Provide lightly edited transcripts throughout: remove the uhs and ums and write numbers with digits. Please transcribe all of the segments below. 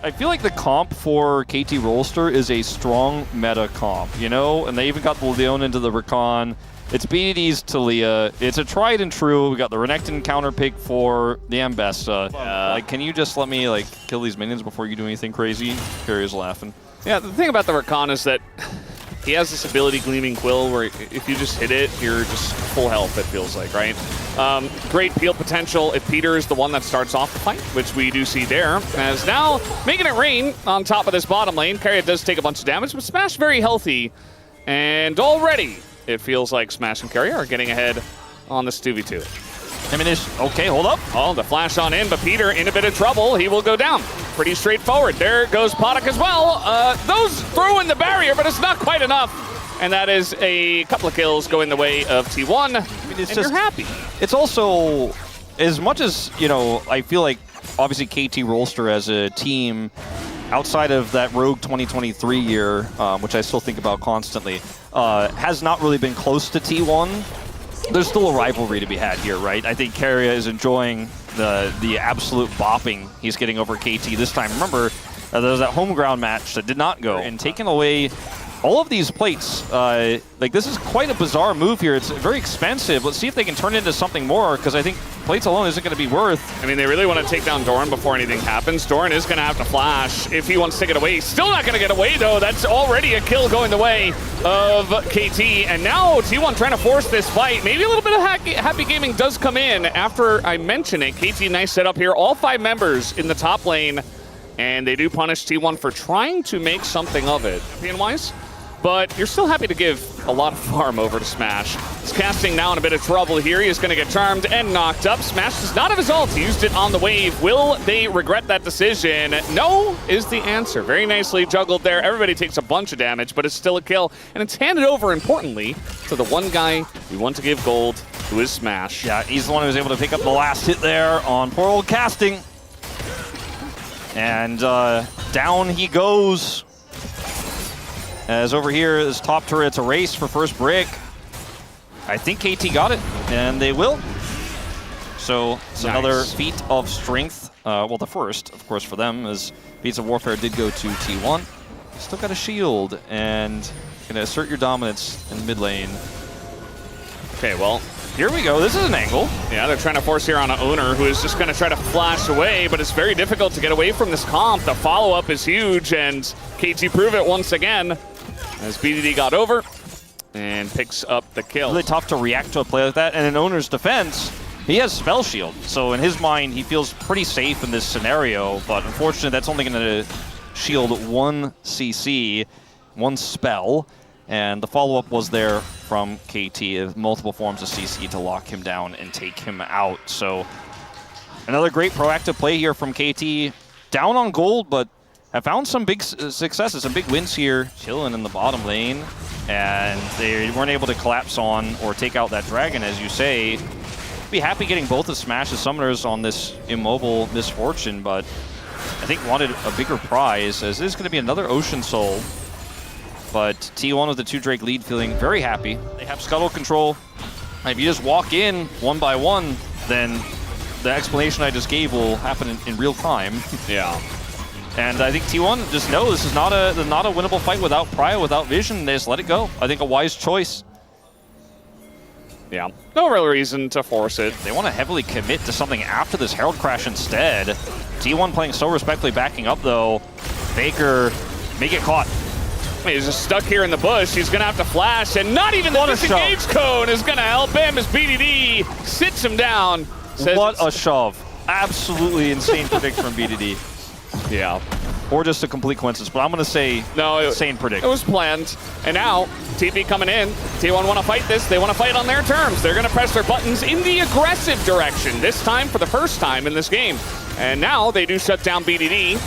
I feel like the comp for KT Rolster is a strong meta comp, you know? And they even got the Leon into the Rakan. It's BDD's Talia. It's a tried and true. We got the Renekton counter pick for the Ambessa. Like, can you just let me like kill these minions before you do anything crazy? Carrier's laughing. Yeah, the thing about the Rakan is that he has this ability, Gleaming Quill, where if you just hit it, you're just full health, it feels like, right? Great peel potential if Peter is the one that starts off the fight, which we do see there. As now making it rain on top of this bottom lane. Carrier does take a bunch of damage, but Smash very healthy. And already it feels like Smash and Carrier are getting ahead on this 2v2. I mean, okay, hold up. Oh, the flash on in, but Peter in a bit of trouble. He will go down. Pretty straightforward. There goes Potok as well. Those throw in the barrier, but it's not quite enough. And that is a couple of kills going the way of T1. I mean, and you're happy. It's also, as much as, you know, I feel like obviously KT Rolster as a team, outside of that Rogue 2023 year, which I still think about constantly, has not really been close to T1. There's still a rivalry to be had here, right? I think Carrier is enjoying the absolute bopping he's getting over KT this time. Remember, there was that home ground match that did not go, and taking away all of these plates. Like, this is quite a bizarre move here. It's very expensive. Let's see if they can turn it into something more, because I think plates alone isn't going to be worth. I mean, they really want to take down Doran before anything happens. Doran is going to have to flash if he wants to get away. Still not going to get away, though. That's already a kill going the way of KT. And now T1 trying to force this fight. Maybe a little bit of happy gaming does come in after I mention it. KT, nice setup here. All 5 members in the top lane. And they do punish T1 for trying to make something of it, champion-wise. But you're still happy to give a lot of farm over to Smash. He's casting now in a bit of trouble here. He's going to get charmed and knocked up. Smash does not have his ult. He used it on the wave. Will they regret that decision? No is the answer. Very nicely juggled there. Everybody takes a bunch of damage, but it's still a kill. And it's handed over, importantly, to the one guy we want to give gold, who is Smash. Yeah, he's the one who was able to pick up the last hit there on poor old casting. And down he goes. As over here is top turret, it's a race for first brick. I think KT got it, and they will. So it's another feat of strength. Well, the first, of course, for them, as Beats of Warfare did go to T1. Still got a shield, and gonna assert your dominance in mid lane. Okay, well, here we go. This is an angle. Yeah, they're trying to force here on an owner who is just going to try to flash away, but it's very difficult to get away from this comp. The follow-up is huge, and KT prove it once again as BDD got over and picks up the kill. Really tough to react to a play like that, and in owner's defense, he has Spell Shield. So in his mind, he feels pretty safe in this scenario, but unfortunately, that's only going to shield 1 CC, 1 spell. And the follow-up was there from KT, multiple forms of CC to lock him down and take him out. So another great proactive play here from KT. Down on gold, but have found some big successes, some big wins here. Chilling in the bottom lane, and they weren't able to collapse on or take out that dragon, as you say. Be happy getting both of Smash's summoners on this immobile misfortune, but I think wanted a bigger prize, as this is going to be another Ocean Soul. But T1 with the 2 Drake lead feeling very happy. They have scuttle control. If you just walk in one by one, then the explanation I just gave will happen in real time. Yeah. And I think T1 just know this is not a winnable fight without Prio, without vision. They just let it go. I think a wise choice. Yeah, no real reason to force it. They want to heavily commit to something after this Herald Crash instead. T1 playing so respectfully, backing up though. Faker may get caught. He's just stuck here in the bush. He's going to have to flash, and not even the disengage cone is going to help him as BDD sits him down. What a shove. Absolutely insane predict from BDD. Yeah. Or just a complete coincidence, but I'm going to say insane predict. It was planned. And now, TP coming in. T1 want to fight this. They want to fight on their terms. They're going to press their buttons in the aggressive direction, this time for the first time in this game. And now they do shut down BDD.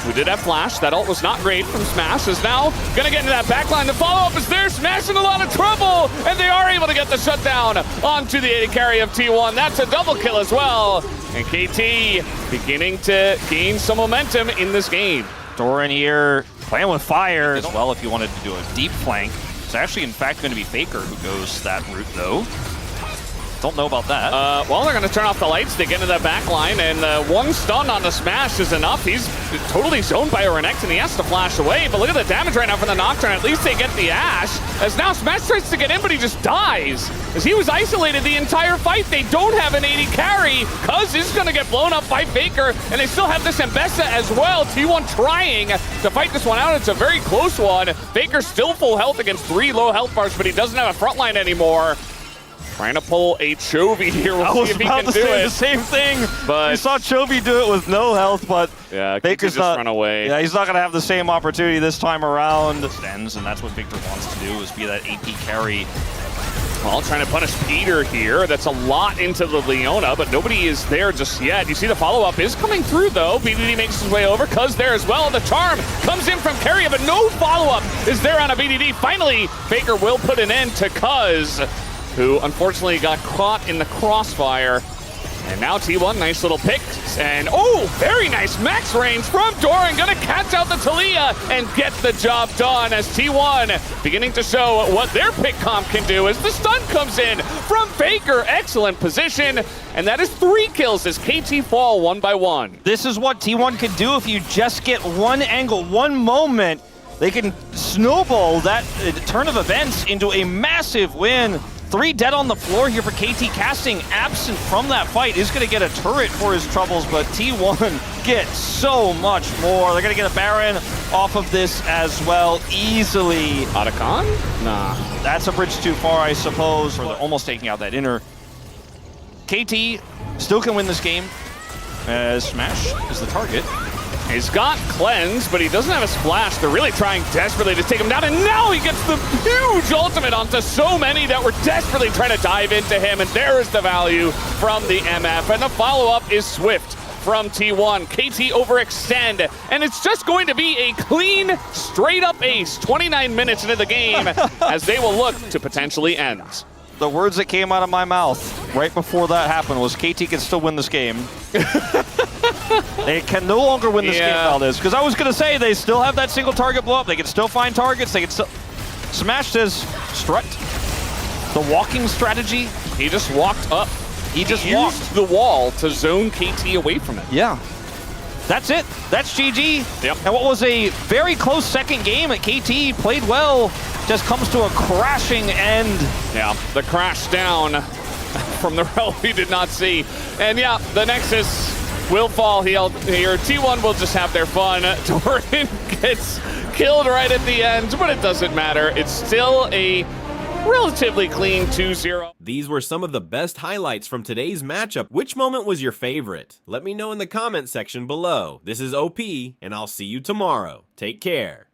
We did have flash. That ult was not great from Smash. Is now going to get into that backline. The follow-up is there. Smash in a lot of trouble. And they are able to get the shutdown onto the AD carry of T1. That's a double kill as well. And KT beginning to gain some momentum in this game. Doran here playing with fire as well if you wanted to do a deep flank. It's actually, in fact, going to be Faker who goes that route, though. Don't know about that. Well, they're going to turn off the lights. They get into the back line, and one stun on the smash is enough. He's totally zoned by Renekton, and he has to flash away. But look at the damage right now from the Nocturne. At least they get the Ashe. As now Smash tries to get in, but he just dies. As he was isolated the entire fight, they don't have an 80 carry. Cuz is going to get blown up by Faker, and they still have this Mbessa as well. T1 trying to fight this one out. It's a very close one. Faker's still full health against 3 low health bars, but he doesn't have a front line anymore. Trying to pull a Chovy here. We'll see if he can do it. The same thing. But we saw Chovy do it with no health, but yeah, Baker's just run away. Yeah, he's not going to have the same opportunity this time around. Ends, and that's what Victor wants to do, is be that AP carry. Well, trying to punish Peter here. That's a lot into the Leona, but nobody is there just yet. You see the follow-up is coming through, though. BDD makes his way over. Cuz there as well. The charm comes in from Carrier, but no follow-up is there on a BDD. Finally, Faker will put an end to Cuz, who unfortunately got caught in the crossfire. And now T1, nice little pick. And oh, very nice max range from Doran. Gonna catch out the Talia and get the job done as T1 beginning to show what their pick comp can do as the stun comes in from Faker. Excellent position. And that is 3 kills as KT fall 1 by 1. This is what T1 can do if you just get one angle, one moment. They can snowball that turn of events into a massive win. 3 dead on the floor here for KT. Casting absent from that fight is going to get a turret for his troubles, but T1 gets so much more. They're going to get a Baron off of this as well, easily. Otacon? Nah. That's a bridge too far, I suppose. Or they're almost taking out that inner. KT still can win this game, as Smash is the target. He's got Cleanse, but he doesn't have a splash. They're really trying desperately to take him down, and now he gets the huge ultimate onto so many that were desperately trying to dive into him, and there is the value from the MF. And the follow-up is swift from T1. KT overextend, and it's just going to be a clean, straight-up ace 29 minutes into the game as they will look to potentially end. The words that came out of my mouth right before that happened was KT can still win this game. They can no longer win this game, Valdez. Because I was going to say they still have that single target blow up. They can still find targets. They can still... Smash says strut. The walking strategy. He just walked up. He just used the wall to zone KT away from it. Yeah. That's it. That's GG. Yep. And what was a very close second game at KT, played well, just comes to a crashing end. Yeah, the crash down from the realm we did not see. And yeah, the Nexus will fall here. T1 will just have their fun. Doran gets killed right at the end, but it doesn't matter. It's still a relatively clean 2-0. These were some of the best highlights from today's matchup. Which moment was your favorite? Let me know in the comment section below. This is OP, and I'll see you tomorrow. Take care.